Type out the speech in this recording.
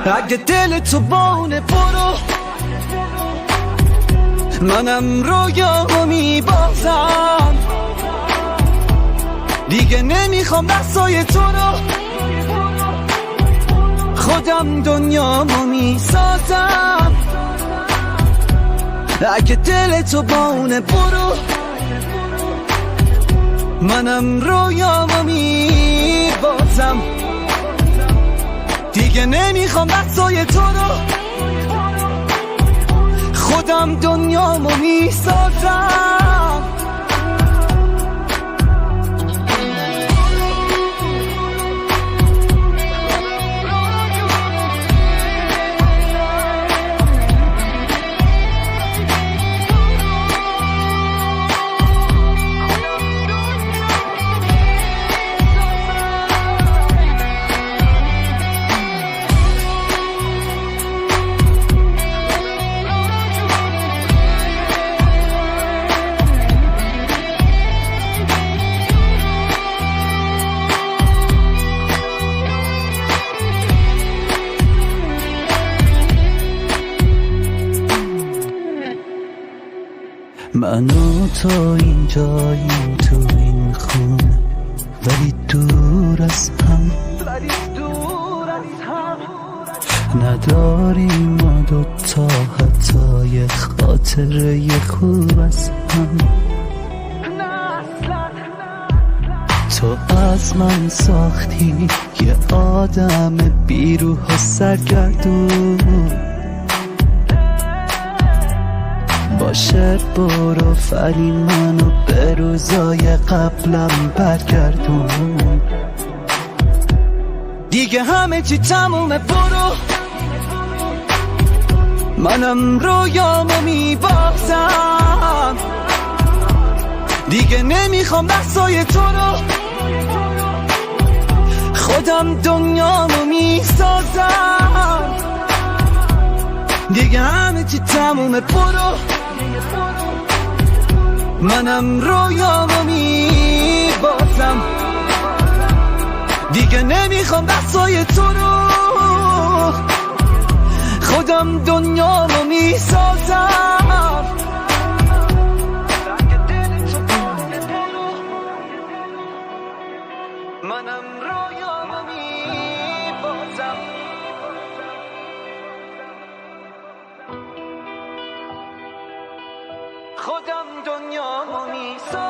اگه دل تو بونه برو، منم رویامو میبازم. دیگه نمیخوام دستای تو رو، خودم دنیامو میسازم. اگه دل تو بونه برو، منم رویامو میبازم. دیگه نمیخوام دستای تو رو، خودم دنیامو میسازم. من و تو اینجاییم تو این خونه، ولی دور از هم. نداریم ما دوتا حتی یه خاطره خوب از هم. تو از من ساختی یه آدم بیروح و سرگردون. باشه برو ولی منو به روزای قبلم برگردون. دیگه همه چی تمومه برو، منم رویامو میبازم. دیگه نمیخوام بحثای تو رو، خودم دنیامو میسازم. دیگه همه چی تمومه برو، منم رویامو میبازم. دیگه نمیخوام بحثای تو رو، خودم دنیامو میسازم. منم رویامو میبازم. خودم دنیامو میسازم.